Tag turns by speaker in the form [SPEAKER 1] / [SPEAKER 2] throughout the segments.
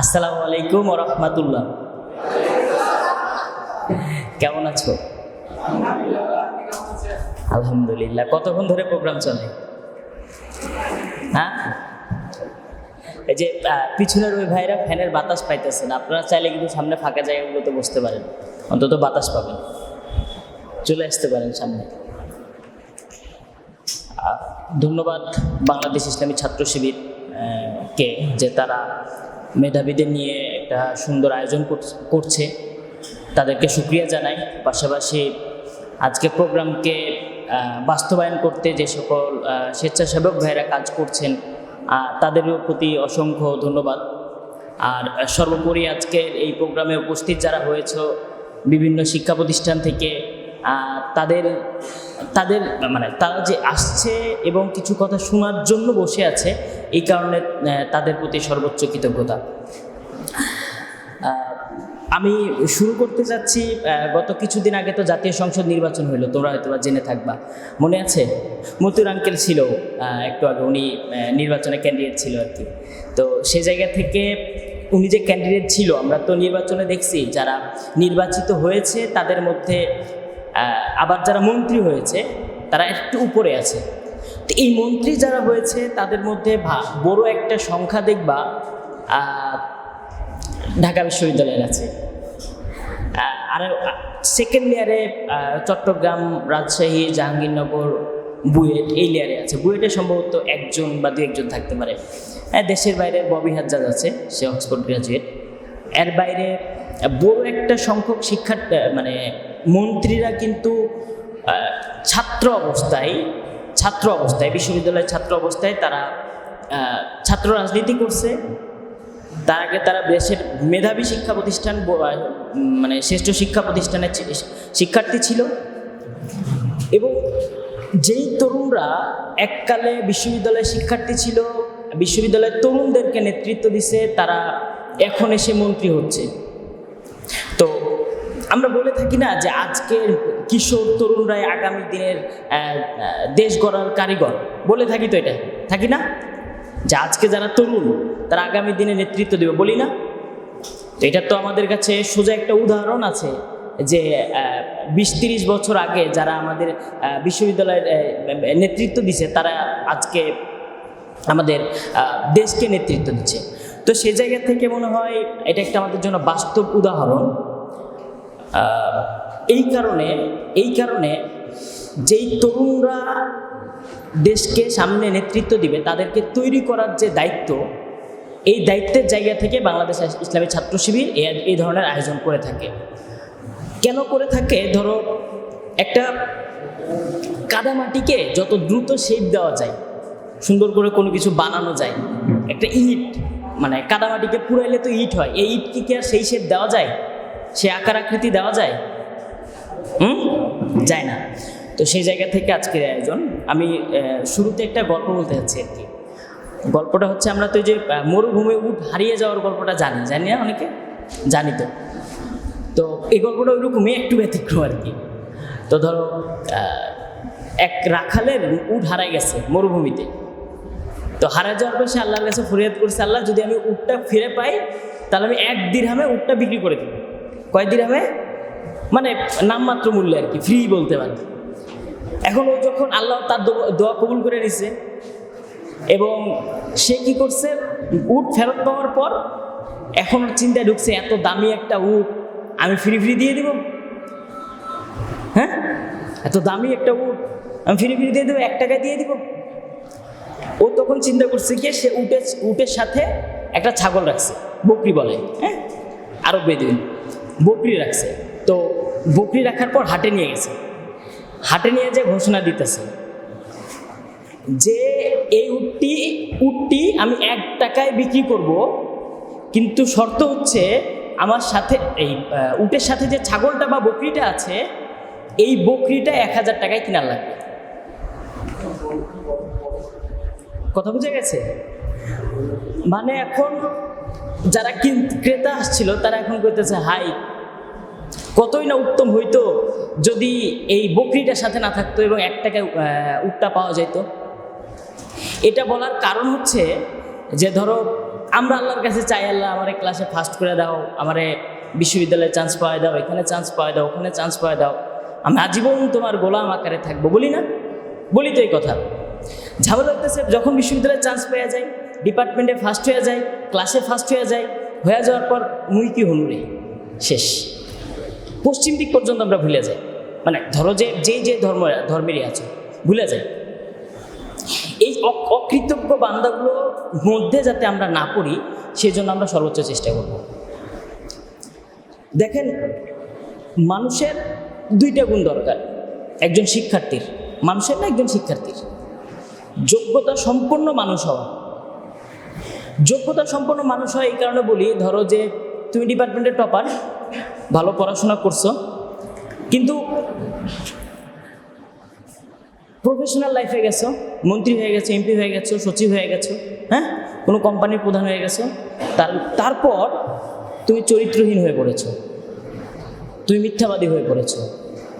[SPEAKER 1] আসসালামু আলাইকুম ওয়া রাহমাতুল্লাহ। কেমন আছো? আলহামদুলিল্লাহ। কতক্ষণ ধরে প্রোগ্রাম চলে? হ্যাঁ, এই যে পিছনের ওই ভাইরা ফ্যানের বাতাস পাইতেছেন, আপনারা চাইলে কিন্তু সামনে ফাঁকা জায়গাগুলোতে বসতে পারেন, অন্তত বাতাস পাবেন। চলে আসতে পারেন সামনে। ধন্যবাদ বাংলাদেশ ইসলামী ছাত্র শিবির কে, যে তারা মেধাবীদের নিয়ে একটা সুন্দর আয়োজন করছে, তাদেরকে শুকরিয়া জানাই। পাশাপাশি আজকে প্রোগ্রামকে বাস্তবায়ন করতে যে সকল স্বেচ্ছাসেবক ভাইয়েরা কাজ করছেন, তাদেরও প্রতি অসংখ্য ধন্যবাদ। আর সর্বোপরি আজকের এই প্রোগ্রামে উপস্থিত যারা হয়েছে বিভিন্ন শিক্ষা প্রতিষ্ঠান থেকে, তাদের তারা যে আসছে এবং কিছু কথা শোনার জন্য বসে আছে, এই কারণে তাদের প্রতি সর্বোচ্চ কৃতজ্ঞতা। আমি শুরু করতে চাচ্ছি, গত কিছুদিন আগে তো জাতীয় সংসদ নির্বাচন হইলো, তোমরা হয়তো জেনে থাকবা, মনে আছে? মতিউর আঙ্কেল ছিল একটু আগে, উনি নির্বাচনে ক্যান্ডিডেট ছিল আর কি। তো সে জায়গা থেকে উনি যে ক্যান্ডিডেট ছিল, আমরা তো নির্বাচনে দেখছি যারা নির্বাচিত হয়েছে তাদের মধ্যে আবার যারা মন্ত্রী হয়েছে তারা একটু উপরে আছে। তো এই মন্ত্রী যারা হয়েছে তাদের মধ্যে বড় একটা সংখ্যা দেখবা ঢাকা বিশ্ববিদ্যালয়ের আছে, আর সেকেন্ড লেয়ারে চট্টগ্রাম, রাজশাহী, জাহাঙ্গীরনগর, বুয়েট এই লেয়ারে আছে। বুয়েটে সম্ভবত একজন বা দু একজন থাকতে পারে। দেশের বাইরে ববি হাজ্জাজ আছে, সে অক্সফোর্ড গ্রাজুয়েট। এর বাইরে বড় একটা সংখ্যক মন্ত্রীরা কিন্তু ছাত্র অবস্থায় বিশ্ববিদ্যালয়ের ছাত্র অবস্থায় তারা ছাত্র রাজনীতি করছে। তার আগে তারা দেশের মেধাবী শিক্ষা প্রতিষ্ঠান, শ্রেষ্ঠ শিক্ষা প্রতিষ্ঠানের শিক্ষার্থী ছিল। এবং যেই তরুণরা এককালে বিশ্ববিদ্যালয়ের শিক্ষার্থী ছিল, বিশ্ববিদ্যালয়ের তরুণদেরকে নেতৃত্ব দিছে, তারা এখন এসে মন্ত্রী হচ্ছে। তো আমরা বলে থাকি না যে আজকের কিশোর তরুণরাই আগামী দিনের দেশ গড়ার কারিগর, বলে থাকি তো, এটা থাকি না যে আজকে যারা তরুণ তারা আগামী দিনে নেতৃত্ব দেবে, বলি না? তো এটা তো আমাদের কাছে সোজা একটা উদাহরণ আছে যে 20-30 বছর আগে যারা আমাদের বিশ্ববিদ্যালয়ের নেতৃত্ব দিছে, তারা আজকে আমাদের দেশকে নেতৃত্ব দিচ্ছে। তো সেই জায়গা থেকে মনে হয় এটা একটা আমাদের জন্য বাস্তব উদাহরণ। এই কারণে যেই তরুণরা দেশকে সামনে নেতৃত্ব দিবে, তাদেরকে তৈরি করার যে দায়িত্ব, এই দায়িত্বের জায়গা থেকে বাংলাদেশ ইসলামী ছাত্র শিবির এই ধরনের আয়োজন করে থাকে। কেন করে থাকে? ধরো, একটা কাদামাটিকে যত দ্রুত শেপ দেওয়া যায়, সুন্দর করে কোনো কিছু বানানো যায়, একটা ইট, কাদামাটিকে পুরাইলে তো ইট হয়, এই ইটকে কি আর সেই শেপ দেওয়া যায়? সে আকার আকৃতি দেওয়া যায়? যায় না। তো সেই জায়গা থেকে আজকের আয়োজন। আমি শুরুতে একটা গল্প বলতে চাচ্ছি আর কি। গল্পটা হচ্ছে, আমরা তো যে মরুভূমি উট হারিয়ে যাওয়ার গল্পটা জানি না অনেকে? জানি তো। তো এই গল্পটা ওইরকমই, একটু ব্যতিক্রম আর কি। তো ধরো, এক রাখালের উট হারাই গেছে মরুভূমিতে। তো হারাই যাওয়ার পর সে আল্লাহর কাছে ফরিয়াদ করছে, আল্লাহ যদি আমি উটটা ফিরে পাই তাহলে আমি 1 দিরহামে উটটা বিক্রি করে দেব। কয় দিরহামে? নামমাত্র মূল্যে আর কি, ফ্রি বলতে পারি। এখন ও যখন আল্লাহ তার দোয়া কবুল করে নিছে, এবং সে কি করছে, উট ফেরত পাওয়ার পর এখন চিন্তায় ঢুকছে, এত দামি একটা উট আমি ফ্রি দিয়ে দিব? হ্যাঁ, এত দামি একটা উট আমি ফ্রি দিয়ে দেবো, 1 টাকা দিয়ে দিব? ও তখন চিন্তা করছে কি, সে উটের সাথে একটা ছাগল রাখছে, বকরি বলে, হ্যাঁ, আরব বেদুইন, বকরি রাখছে। তো বকরি রাখার পর হাটে নিয়ে গেছে। হাটে নিয়ে যে ঘোষণা দিতেছে যে এই উটটি আমি 1 টাকায় বিক্রি করব, কিন্তু শর্ত হচ্ছে আমার সাথে এই উটের সাথে যে ছাগলটা বা বকরিটা আছে, এই বকরিটা 1000 টাকায় কেনার লাগবে। কথা বুঝে গেছে? এখন যারা ক্রেতা আসছিল তারা এখন কইতেছে, হাই, কতই না উত্তম হইতো যদি এই বকরিটার সাথে না থাকতো এবং 1 টাকায় উটটা পাওয়া যেত। এটা বলার কারণ হচ্ছে যে, ধরো আমরা আল্লাহর কাছে চাই, আল্লাহ আমারে ক্লাসে ফার্স্ট করে দাও, আমারে বিশ্ববিদ্যালয়ে চান্স পাওয়া দাও, এখানে চান্স পাওয়া দাও, ওখানে চান্স পাওয়া দাও, আমি আজীবন তোমার গোলাম আকারে থাকবো, বলি না? বলি তো এই কথা। ঝামেলা হতেছে যখন বিশ্ববিদ্যালয়ে চান্স পেয়ে যায়, ডিপার্টমেন্টে ফার্স্ট হয়ে যায়, ক্লাসে ফার্স্ট হয়ে যাওয়ার পর মুই কি হনুরে শেষ, পশ্চিম দিক পর্যন্ত আমরা ভুলে যাই। মানে ধরো যে ধর্মেরই আছে ভুলে যাই। এই অকৃতজ্ঞ বান্দাগুলোর মধ্যে যাতে আমরা না পড়ি সেই জন্য আমরা সর্বোচ্চ চেষ্টা করব। দেখেন, মানুষের দুইটা গুণ দরকার একজন শিক্ষার্থীর, মানুষের না একজন শিক্ষার্থীর, যোগ্যতা সম্পন্ন মানুষ হওয়া। যোগ্যতা সম্পন্ন মানুষ হয় এই কারণে বলি, ধরো যে তুমি ডিপার্টমেন্টের টপার, ভালো পড়াশোনা করছো, কিন্তু প্রফেশনাল লাইফে গেছো, মন্ত্রী হয়ে গেছো, এমপি হয়ে গেছো, সচিব হয়ে গেছো, হ্যাঁ, কোনো কোম্পানির প্রধান হয়ে গেছো, তারপর তুমি চরিত্রহীন হয়ে পড়েছো, তুমি মিথ্যাবাদী হয়ে পড়েছো,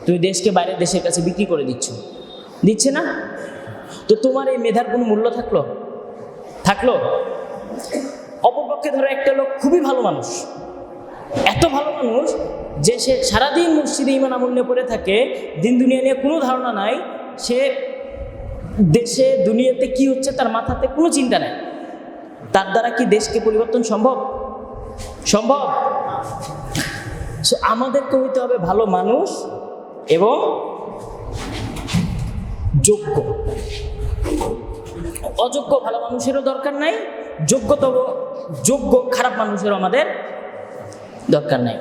[SPEAKER 1] তুমি দেশকে বাইরের দেশের কাছে বিক্রি করে দিচ্ছে না? তো তোমার এই মেধার কোনো মূল্য থাকলো? অপরপক্ষে ধরো একটা লোক খুবই ভালো মানুষ, এত ভালো মানুষ যে সে সারাদিন মসজিদে ঈমান আমল নিয়ে পড়ে থাকে, দিন দুনিয়া নিয়ে কোনো ধারণা নাই, সে দেশে দুনিয়াতে কি হচ্ছে তার মাথাতে কোনো চিন্তা নেই, তার দ্বারা কি দেশকে পরিবর্তন সম্ভব? সো আমাদেরকে হইতে হবে ভালো মানুষ এবং যোগ্য। অযোগ্য ভালো মানুষেরও দরকার নাই, যোগ্য খারাপ মানুষেরও আমাদের দরকার নাই।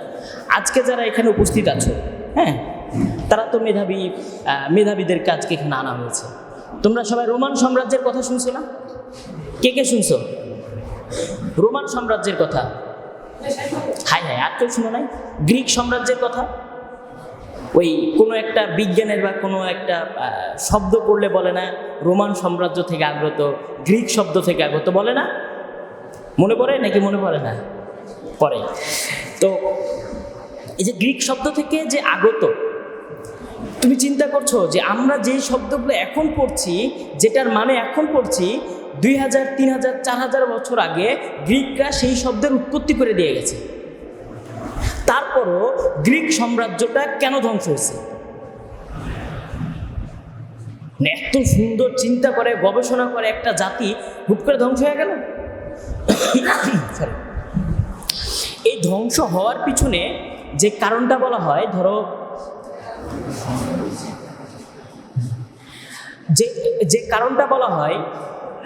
[SPEAKER 1] আজকে যারা এখানে উপস্থিত আছো, হ্যাঁ, তারা তো মেধাবীদেরকে আজকে এখানে আনা হয়েছে। তোমরা সবাই রোমান সাম্রাজ্যের কথা শুনছো না? কে শুনছো রোমান সাম্রাজ্যের কথা? হাই আর কেউ শুনো নাই? গ্রিক সাম্রাজ্যের কথা? ওই কোনো একটা বিজ্ঞানের বা কোনো একটা শব্দ পড়লে বলে না রোমান সাম্রাজ্য থেকে আগত, গ্রিক শব্দ থেকে আগত, বলে না? মনে পড়ে নাকি মনে পড়ে না? পড়ে। তো এই যে গ্রিক শব্দ থেকে যে আগত, তুমি চিন্তা করছো যে আমরা যেই শব্দগুলো এখন পড়ছি, যেটার মানে এখন পড়ছি, 2000, 3000, 4000 বছর আগে গ্রিকরা সেই শব্দের উৎপত্তি করে দিয়ে গেছে। তারপরও গ্রিক সাম্রাজ্যটা কেন ধ্বংস হয়েছে? এত সুন্দর চিন্তা করে গবেষণা করে একটা জাতি হুট করে ধ্বংস হয়ে গেল। এই ধ্বংস হওয়ার পিছনে যে কারণটা বলা হয়, ধরো যে কারণটা বলা হয়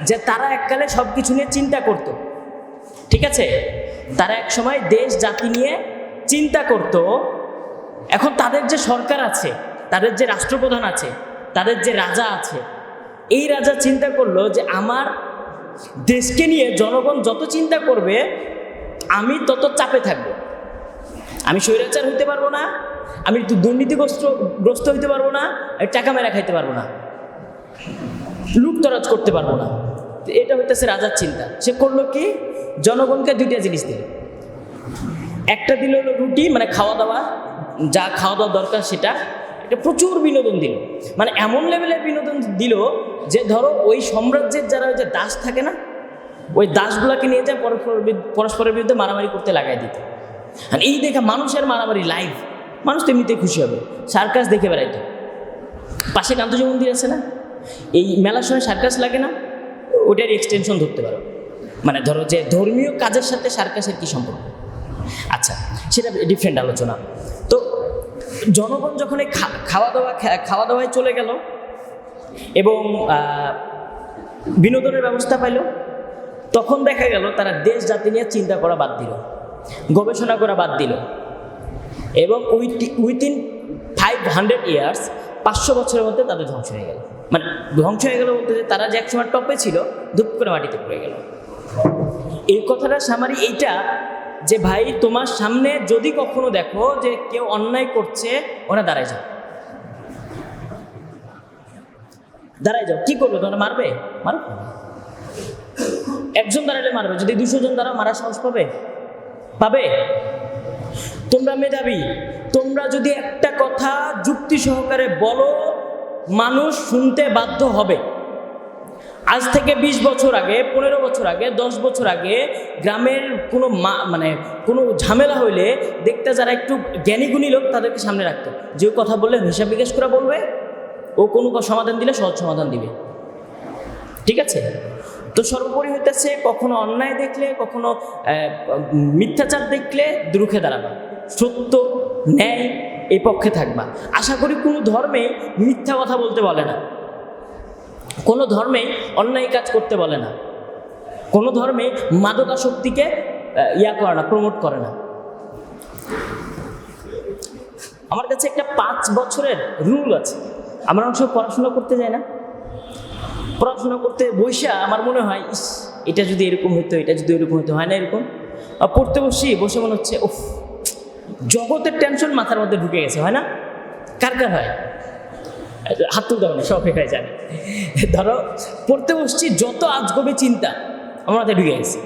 [SPEAKER 1] যে তারা এককালে সব কিছু নিয়ে চিন্তা করত, ঠিক আছে, তারা এক সময় দেশ জাতি নিয়ে চিন্তা করত। এখন তাদের যে সরকার আছে, তাদের যে রাষ্ট্রপ্রধান আছে, তাদের যে রাজা আছে, এই রাজা চিন্তা করলো যে আমার দেশকে নিয়ে জনগণ যত চিন্তা করবে আমি তত চাপে থাকবো, আমি স্বৈরাচার হইতে পারবো না, আমি দুর্নীতিগ্রস্ত হইতে পারবো না, আমি টাকা মেরা খাইতে পারবো না, লুটতরাজ করতে পারবো না। এটা হইতেছে রাজার চিন্তা। সে করলো কি, জনগণকে দুইটা জিনিস দিল। একটা দিল হলো রুটি, মানে খাওয়া দাওয়া, যা খাওয়া দাওয়া দরকার সেটা, এটা প্রচুর বিনোদন দিল, মানে এমন লেভেলের বিনোদন দিল যে ধরো ওই সাম্রাজ্যের যারা ওই যে দাস থাকে না, ওই দাসগুলোকে নিয়ে যায় পরস্পরের বিরুদ্ধে মারামারি করতে লাগাই দিত। আর এই দেখে মানুষের মারামারি লাইভ, মানুষ তো এমনিতেই খুশি হবে, সার্কাস দেখে বেড়াইতো। পাশে কান্তজি মন্দির আছে না, এই মেলার সময় সার্কাস লাগে না, ওটার এক্সটেনশন ধরতে পারো। মানে ধরো যে ধর্মীয় কাজের সাথে সার্কাসের কি সম্পর্ক? আচ্ছা, সেটা ডিফারেন্ট আলোচনা। তো জনগণ যখন এই খাওয়া দাওয়ায় চলে গেল এবং বিনোদনের ব্যবস্থা পাইল, তখন দেখা গেল তারা দেশ জাতি নিয়ে চিন্তা করা বাদ দিল, গবেষণা করা বাদ দিল, এবং উইথিন 500 ইয়ার্স, 500 বছরের মধ্যে তাদের ধ্বংস হয়ে গেল। মানে ধ্বংস হয়ে গেল বলতে যে তারা যে একসময় টপে ছিল, ধূপ করে মাটিতে পড়ে গেল। এই কথাটা সামারি এইটা যে ভাই, তোমার সামনে যদি কখনো দেখো যে কেউ অন্যায় করছে, ওরা দাঁড়ায় যাও, কি করবে? তোমরা মারবে? একজন দাঁড়ালে মারবে, যদি 200 জন দ্বারা মারার সাহস পাবে? তোমরা মেধাবী, তোমরা যদি একটা কথা যুক্তি সহকারে বলো, মানুষ শুনতে বাধ্য হবে। আজ থেকে 20 বছর আগে, 15 বছর আগে, 10 বছর আগে গ্রামের কোনো মানে কোনো ঝামেলা হইলে দেখতে যারা একটু জ্ঞানীগুণী লোক তাদেরকে সামনে রাখতো, যে কথা বললে হিসাব বিকাশ করে বলবে, ও কোনো সমাধান দিলে সহজ সমাধান দিবে। ঠিক আছে? তো সর্বোপরি হইতেছে কখনো অন্যায় দেখলে, কখনো মিথ্যাচার দেখলে রুখে দাঁড়াবা, সত্য ন্যায় এই পক্ষে থাকবা। আশা করি কোনো ধর্মে মিথ্যা কথা বলতে বলে না, কোনো ধর্মে অন্যায় কাজ করতে বলে না, কোনো ধর্মে মাদকাসক্তিকে করে না, প্রমোট করে না। আমার কাছে একটা 5 বছরের রুল আছে। আমরা অনেক সময় পড়াশোনা করতে যাই না, পড়াশোনা করতে বসে আমার মনে হয় ইস, এটা যদি এরকম হইতো, এটা যদি এরকম হইতো, হয় না এরকম? পড়তে বসে মনে হচ্ছে উফ, জগতের টেনশন মাথার মধ্যে ঢুকে গেছে, হয় না? কার কার হয়? হাত তুলতে হবে না, সব একাই জানে। ধরো পড়তে বসছি, যত আজগবি চিন্তা আমার মাথায় ঢুকে গেছে।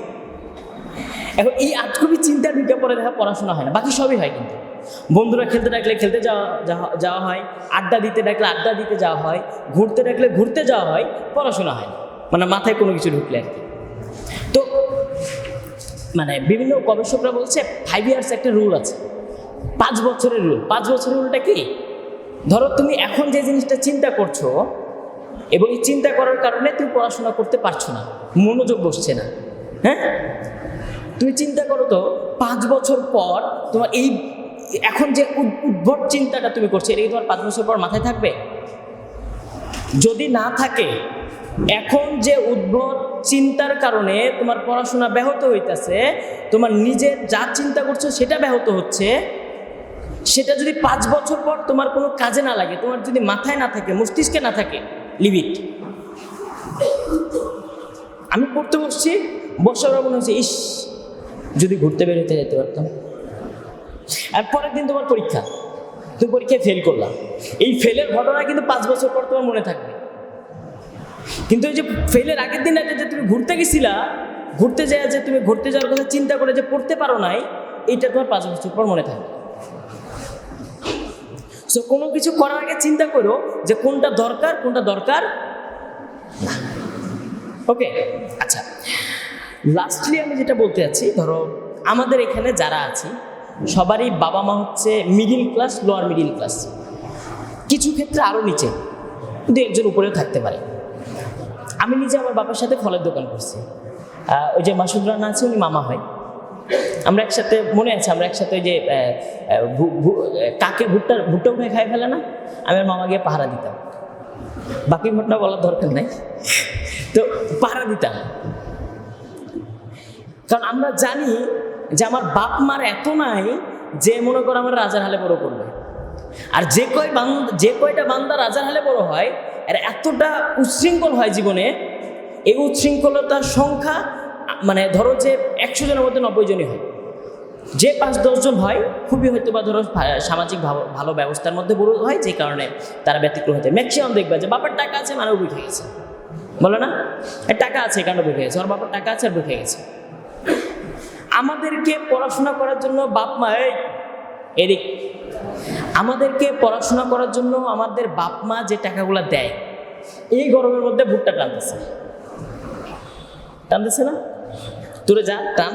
[SPEAKER 1] এখন এই আজগবি চিন্তা ঢুকে পরে দেখা পড়াশোনা হয় না, বাকি সবই হয়। কিন্তু বন্ধুরা খেলতে ডাকলে খেলতে যাওয়া হয়, আড্ডা দিতে ডাকলে আড্ডা দিতে যাওয়া হয়, ঘুরতে ডাকলে ঘুরতে যাওয়া হয়, পড়াশোনা হয় না, মানে মাথায় কোনো কিছু ঢুকলে আর কি। তো মানে বিভিন্ন গবেষকরা বলছে 5 ইয়ার্স একটা রুল আছে, 5 বছরের রুল। 5 বছরের রুলটা কি? ধরো তুমি এখন যে জিনিসটা চিন্তা করছো এবং এই চিন্তা করার কারণে তুমি পড়াশোনা করতে পারছো না, মনোযোগ বসছে না, হ্যাঁ? তুমি চিন্তা করো তো 5 বছর পর তোমার এই এখন যে উদ্ভট চিন্তাটা তুমি করছো, এটা কি তোমার 5 বছর পর মাথায় থাকবে? যদি না থাকে, এখন যে উদ্ভট চিন্তার কারণে তোমার পড়াশোনা ব্যাহত হইতেছে, তোমার নিজের যা চিন্তা করছো সেটা ব্যাহত হচ্ছে, সেটা যদি 5 বছর পর তোমার কোনো কাজে না লাগে, তোমার যদি মাথায় না থাকে, মস্তিষ্কে না থাকে, লিমিট। আমি পড়তে বসছি, বসার মনে হচ্ছে ইস, যদি ঘুরতে বেরোতে যেতে পারতাম। আর পরের দিন তোমার পরীক্ষা, তুমি পরীক্ষায় ফেল করলাম, এই ফেলের ঘটনা কিন্তু 5 বছর পর তোমার মনে থাকবে। কিন্তু এই যে ফেলের আগের দিন রাতে যে তুমি ঘুরতে গেছিলা, ঘুরতে যায় যে তুমি ঘুরতে যাওয়ার কথা চিন্তা করে যে পড়তে পারো নাই, এইটা তোমার 5 বছর পর মনে থাকবে। সো কোনো কিছু করার আগে চিন্তা করো যে কোনটা দরকার, কোনটা দরকার না। ওকে, আচ্ছা, লাস্টলি আমি যেটা বলতে চাচ্ছি, ধরো আমাদের এখানে যারা আছি সবারই বাবা মা হচ্ছে middle class, lower middle class, কিছু ক্ষেত্রে আরও নিচে, কিন্তু একজন উপরেও থাকতে পারে। আমি নিজে আমার বাবার সাথে ফলের দোকান করছি। ওই যে মাসুদ রানা আছে, উনি মামা হয়। আমরা একসাথে, মনে আছে, আমরা একসাথে ওই যে কাকে ভুট্টা উঠে খাই ফেলে না, আমি আর মামা গিয়ে পাহারা দিতাম। বাকি ঘটনা বলার দরকার নাই, তো পাহারা দিতাম। কারণ আমরা জানি যে আমার বাপ মার এত নাই যে মনে করো আমার রাজার হালে বড় করবে। আর যে কয়টা বান্দা রাজার হালে বড় হয়, এরা এতটা উচ্ছৃঙ্খল হয় জীবনে, এই উচ্ছৃঙ্খলতার সংখ্যা মানে ধরো যে 100 জনের মধ্যে 90 জনই হয়। যে 5-10 জন হয় খুবই হয়তো বা ধরো সামাজিক ভালো ব্যবস্থার মধ্যে বড় হয়, যে কারণে তারা ব্যতিক্রম হতে। ম্যাক্সিমাম দেখবে যে বাবার টাকা আছে মানে উঠে গেছে, বলে না, টাকা আছে কারণে উঠে গেছে, ওর বাবার টাকা আছে আর উঠে গেছে। আমাদেরকে পড়াশোনা করার জন্য বাপ মা, এদিক, আমাদেরকে পড়াশোনা করার জন্য আমাদের বাপ মা যে টাকাগুলো দেয়, এই গরমের মধ্যে ভুট্টা টানতেছে না? তোরে যা টান,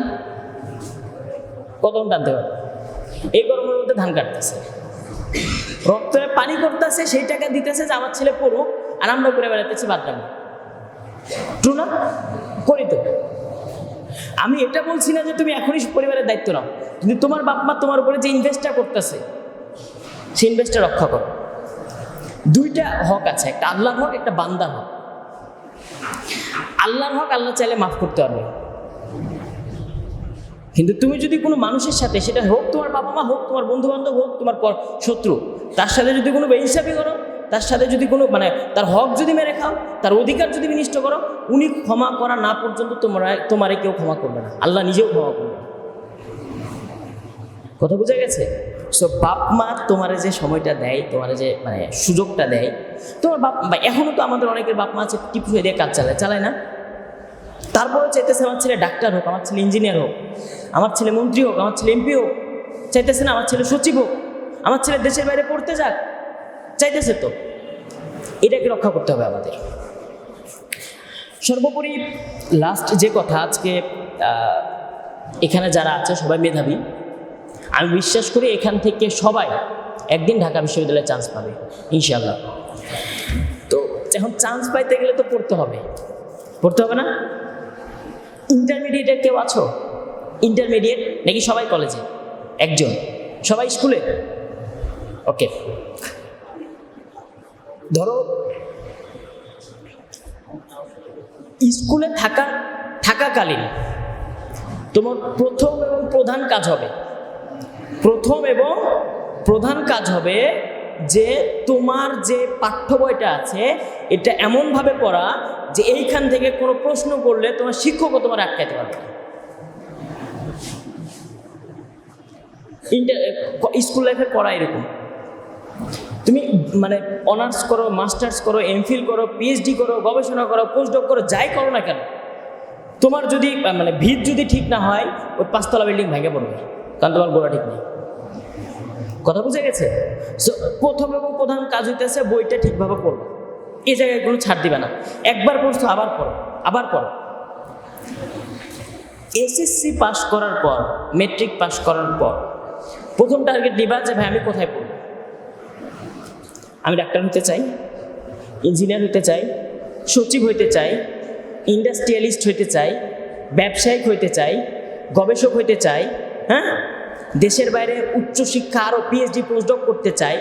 [SPEAKER 1] কত টানতে পারবে? এই গরমের মধ্যে ধান কাটতেছে, রক্তরে পানি করতেছে, সেই টাকা দিতেছে যে আমার ছেলে পড়ুক, আর আমরা করে বেড়াতেছি বাদরাম। ট্রু না? করি তো। আমি এটা বলছি না যে তুমি এখনই পরিবারের দায়িত্ব নাও, কিন্তু তোমার বাপ মা তোমার উপরে যে ইনভেস্টটা করতেছে, সেই ইনভেস্টটা রক্ষা করো। 2টা হক আছে, একটা আল্লাহর হক, একটা বান্দার হক। আল্লাহর হক আল্লাহ চাইলে মাফ করতে পারবে, কিন্তু তুমি যদি কোনো মানুষের সাথে, সেটা হোক তোমার বাবা মা, হোক তোমার বন্ধু বান্ধব, হোক তোমার শত্রু, তার সাথে যদি কোনো বেহিসাবি করো, তার সাথে যদি কোনো মানে তার হক যদি মেরে খাও, তার অধিকার যদি বিনষ্ট করো, উনি ক্ষমা করা না পর্যন্ত তোমারে কেউ ক্ষমা করবে না, আল্লাহ নিজেও ক্ষমা করবে। কথা বোঝা গেছে? সো বাপ মা তোমারে যে সময়টা দেয়, তোমারে যে মানে সুযোগটা দেয়, তোমার বাপ মা, এখনও তো আমাদের অনেকের বাপ মা আছে টিপ দিয়ে কাজ চালায় না? তারপরে চাইতেছে আমার ছেলে ডাক্তার হোক, আমার ছেলে ইঞ্জিনিয়ার হোক, আমার ছেলে মন্ত্রী হোক, আমার ছেলে এমপি হোক, চাইতেছে না আমার ছেলে সচিব হোক, আমার ছেলে দেশের বাইরে পড়তে যাক, চাইতেছে তো। এটাকে রক্ষা করতে হবে আমাদের। সর্বোপরি লাস্ট যে কথা, আজকে এখানে যারা আছে সবাই মেধাবী। আমি বিশ্বাস করি এখান থেকে সবাই একদিন ঢাকা বিশ্ববিদ্যালয়ে চান্স পাবে ইনশাআল্লাহ। তো এখন চান্স পাইতে গেলে তো পড়তে হবে না? ইন্টারমিডিয়েটের কেউ আছো? ইন্টারমিডিয়েট নাকি সবাই কলেজে? একজন? সবাই স্কুলে? ওকে, ধরো স্কুলে থাকাকালীন তোমার প্রথম এবং প্রধান কাজ হবে যে তোমার যে পাঠ্য বইটা আছে এটা এমনভাবে পড়া যে এইখান থেকে কোনো প্রশ্ন করলে তোমার শিক্ষকও তোমার আটকাইতে পারবে না। স্কুল লাইফে পড়া এরকম, তুমি মানে অনার্স করো, মাস্টার্স করো, এমফিল করো, পিএইচডি করো, গবেষণা করো, পোস্টডক করো, যাই করো না কেন, তোমার যদি মানে ভিত যদি ঠিক না হয় ওই 5 তলা বিল্ডিং ভেঙে পড়বে, কারণ তোমার গোড়া ঠিক নেই। কথা বুঝে গেছে? সো প্রথম এবং প্রধান কাজ হইতেছে বইটা ঠিকভাবে পড়ো, এই জায়গায় কোনো ছাড় দিবে না। একবার পড়ছো আবার পড়ো। এসএসসি পাস করার পর, মেট্রিক পাস করার পর প্রথম টার্গেট দিবা যে ভাই আমি কোথায় পড়ব। আমি ডাক্তার হতে চাই, ইঞ্জিনিয়ার হতে চাই, সচিব হইতে চাই, ইন্ডাস্ট্রিয়ালিস্ট হইতে চাই, ব্যবসায়িক হইতে চাই, গবেষক হইতে চাই, হ্যাঁ, দেশের বাইরে উচ্চশিক্ষা আরও পিএইচডি পোস্টডক করতে চাই,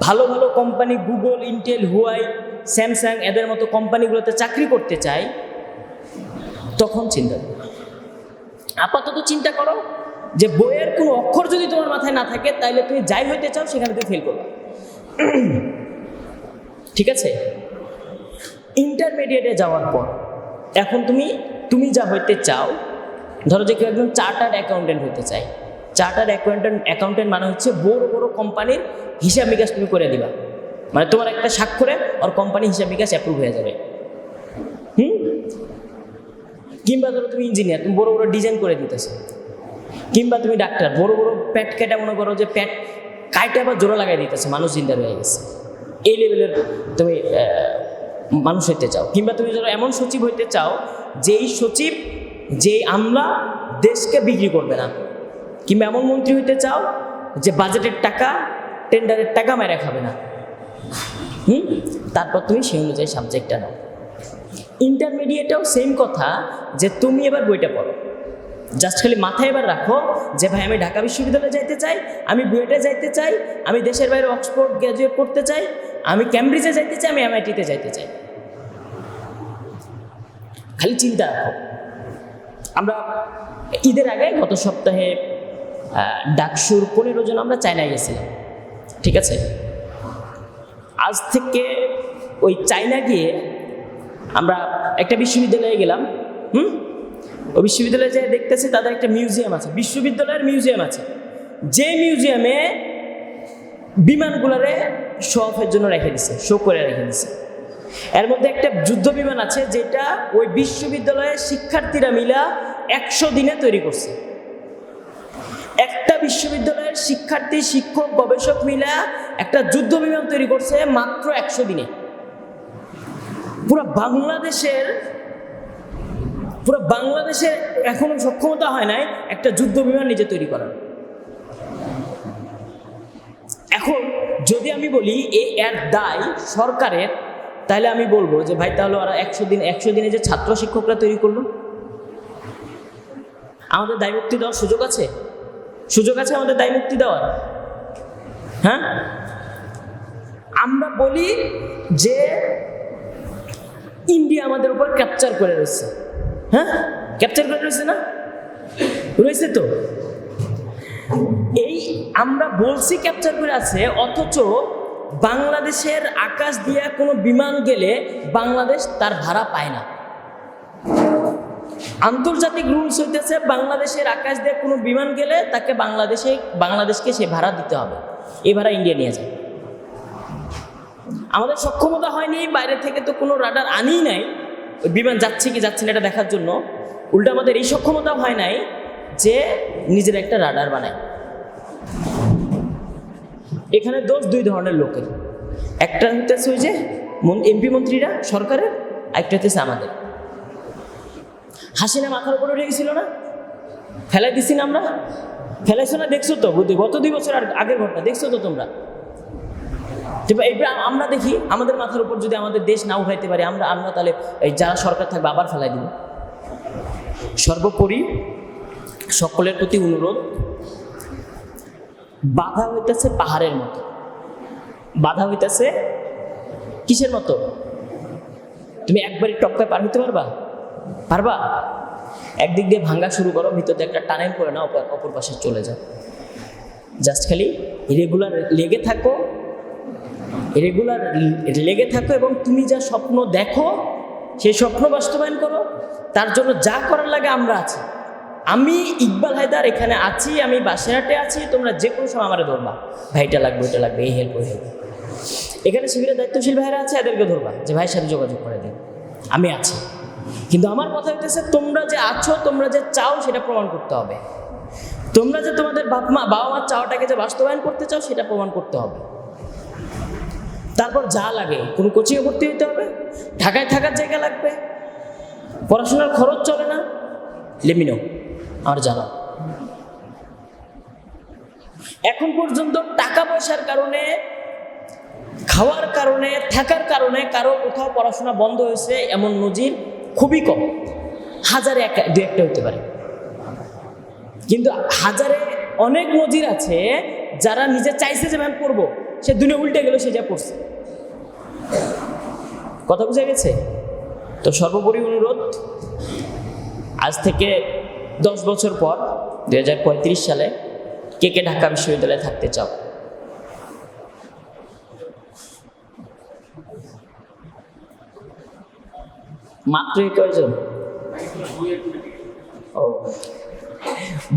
[SPEAKER 1] ভালো ভালো company Google, Intel, Huawei, Samsung এদের মতো কোম্পানিগুলোতে চাকরি করতে চাই, তখন চিন্তা করো। আপাতত চিন্তা করো যে বইয়ের কোনো অক্ষর যদি তোমার মাথায় না থাকে তাহলে তুমি যাই হইতে চাও সেখানে তুমি ফেল করবে। ঠিক আছে? ইন্টারমিডিয়েটে যাওয়ার পর এখন তুমি যা হইতে চাও, ধরো যে কেউ একজন চার্টার্ড অ্যাকাউন্টেন্ট হতে চায়। চার্টার্ড অ্যাকাউন্টেন্ট মানে হচ্ছে বড় বড় কোম্পানির হিসাব নিকাশ তুমি করে দিবা, মানে তোমার একটা স্বাক্ষরে ওর কোম্পানি হিসাব নিকাশ অ্যাপ্রুভ হয়ে যাবে। কিংবা ধরো তুমি ইঞ্জিনিয়ার, তুমি বড় বড় ডিজাইন করে দিতেছো। কিংবা তুমি ডাক্তার, বড় বড় প্যাট কেটে মনে করো যে প্যাট কাইটে আবার জোড়া লাগাই দিতেছে, মানুষ জিন্দা হয়ে গেছে, এই লেভেলের তুমি মানুষ হইতে চাও। কিংবা তুমি ধরো এমন সচিব হইতে চাও যেই আমলা দেশকে বিক্রি করবে না। কিংবা এমন মন্ত্রী হইতে চাও যে বাজেটের টাকা, টেন্ডারের টাকা মেরে খাবে না। তারপর তুমি সেই অনুযায়ী সাবজেক্টটা নাও। ইন্টারমিডিয়েটেও সেম কথা, যে তুমি এবার বইটা পড়ো, জাস্ট খালি মাথায় এবার রাখো যে ভাই আমি ঢাকা বিশ্ববিদ্যালয়ে যাইতে চাই, আমি বুয়েটে যাইতে চাই, আমি দেশের বাইরে অক্সফোর্ড গ্র্যাজুয়েট করতে চাই, আমি ক্যামব্রিজে যাইতে চাই, আমি এমআইটিতে যাইতে চাই। খালি চিন্তা রাখো। আমরা ঈদের আগে গত সপ্তাহে ডাকসুর 15 জন আমরা চায়নায় গেছিলাম। ঠিক আছে? আজ থেকে ওই চায়না গিয়ে আমরা একটা বিশ্ববিদ্যালয়ে গেলাম। ওই বিশ্ববিদ্যালয়ে যে দেখতেছি তাদের একটা মিউজিয়াম আছে, বিশ্ববিদ্যালয়ের মিউজিয়াম আছে, যে মিউজিয়ামে বিমানগুলোরে শো অফের জন্য রেখে দিছে, শো করে রেখে দিছে। এর মধ্যে একটা যুদ্ধ বিমান আছে যেটা ওই বিশ্ববিদ্যালয়ের শিক্ষার্থীরা মিলা 100 দিনে তৈরি করছে। একটা বিশ্ববিদ্যালয়ের শিক্ষার্থী, শিক্ষক, গবেষক মিলা একটা যুদ্ধ বিমান তৈরি করছে মাত্র 100 দিনে। পুরো বাংলাদেশের এখনো সক্ষমতা হয় নাই একটা যুদ্ধ বিমান নিজে তৈরি করার। এখন যদি আমি বলি এর দায় সরকারের, তাহলে আমি বলবো যে ভাই তাহলে ওরা 100 দিনে যে ছাত্র শিক্ষকরা তৈরি করলো, আমাদের দায় মুক্তি দেওয়ার সুযোগ আছে আমাদের দায় মুক্তি দেওয়ার। হ্যাঁ, আমরা বলি যে ইন্ডিয়া আমাদের উপর ক্যাপচার করে রয়েছে। হ্যাঁ, ক্যাপচার করে রয়েছে না? রয়েছে তো। এই আমরা বলছি ক্যাপচার করে আছে, অথচ বাংলাদেশের আকাশ দিয়ে কোনো বিমান গেলে বাংলাদেশ তার ভাড়া পায় না। আন্তর্জাতিক রুলস হইতেছে বাংলাদেশের আকাশ দিয়ে কোনো বিমান গেলে তাকে বাংলাদেশকে সে ভাড়া দিতে হবে, এই ভাড়া ইন্ডিয়া নিয়ে যায়। আমাদের সক্ষমতা হয়নি, বাইরে থেকে তো কোনো রাডার আনিই নাই ওই বিমান যাচ্ছে কি যাচ্ছে না এটা দেখার জন্য। উল্টা আমাদের এই সক্ষমতা হয় নাই যে নিজের একটা রাডার বানায়। এখানে দোষ 2 ধরনের লোকের, একটা হইতেছে ওই যে এমপি মন্ত্রীরা সরকারের, একটা হইতেছে আমাদের। হাসিনা মাথার উপরে উঠে গেছিল না, ফেলাই দিছি না আমরা, ফেলাইছো না? দেখছো তো গত 2 বছর আগের ঘটনা দেখছো তো তোমরা। এবার আমরা দেখি আমাদের মাথার উপর যদি আমাদের দেশ না উঠাইতে পারি, আমরা তাহলে এই যারা সরকার থাকবে আবার ফেলাই দিব। সর্বোপরি সকলের প্রতি অনুরোধ, বাধা হইতেছে পাহাড়ের মতো। বাধা হইতেছে কিসের মতো? তুমি একবারই টপকায় পার হইতে পারবা? একদিক দিয়ে ভাঙ্গা শুরু করো, ভিতরে একটা টানেল করে না, অপর পাশে চলে যাও। জাস্ট খালি রেগুলার লেগে থাকো এবং তুমি যা স্বপ্ন দেখো সেই স্বপ্ন বাস্তবায়ন করো। তার জন্য যা করার লাগে আমরা আছি। আমি ইকবাল হায়দার এখানে আছি, আমি বাসেরহাটে আছি, তোমরা যে কোনো সময় আমারে ধরবা, ভাইটা লাগবে, ওইটা লাগবে, এই হেল্প ওই হেল্প। এখানে শিবিরের দায়িত্বশীল ভাইরা আছে, এদেরকে ধরবা যে ভাইয়ের সাথে যোগাযোগ করে দিন, আমি আছি। কিন্তু আমার কথা হইতেছে, তোমরা যে আছো, তোমরা যে চাও সেটা প্রমাণ করতে হবে। তোমরা যে তোমাদের বাবা মার চাওয়াটাকে যে বাস্তবায়ন করতে চাও সেটা প্রমাণ করতে হবে। তারপর যা লাগে, কোনো কোচিংয়ে ভর্তি হতে হবে, ঢাকায় থাকার জায়গা লাগবে, পড়াশোনার খরচ চলে না, লেমিনো আমার জানা। এখন পর্যন্ত টাকা পয়সার কারণে, খাওয়ার কারণে, থাকার কারণে কারো কোথাও পড়াশোনা বন্ধ হয়েছে এমন নজির খুবই কম। হাজারে 1-2-1টা হতে পারে, কিন্তু হাজারে অনেক নজির আছে যারা নিজে চাইছে যে আমি পড়বো, সে দুনিয়া উল্টে গেল, সে যা পড়ছে। কথা বুঝা গেছে তো? সর্বোপরি অনুরোধ, আজ থেকে 10 বছর পর 2035 সালে কে কে ঢাকা বিশ্ববিদ্যালয়ে থাকতে চাও? মাত্র কয়জন? ও,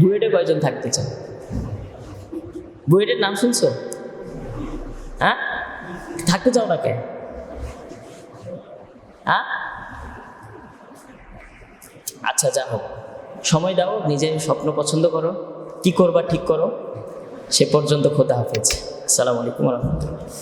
[SPEAKER 1] বুয়েটে কয়জন থাকতে চাও? বুয়েটের নাম শুনছো? হ্যাঁ, থাকতে চাও না কে? হ্যাঁ, আচ্ছা, যা হোক, সময় দাও, নিজের স্বপ্ন পছন্দ করো, কি করবা ঠিক করো। সে পর্যন্ত খোদা হাফেজ। আসসালামু আলাইকুম ওয়া রাহমাতুল্লাহ।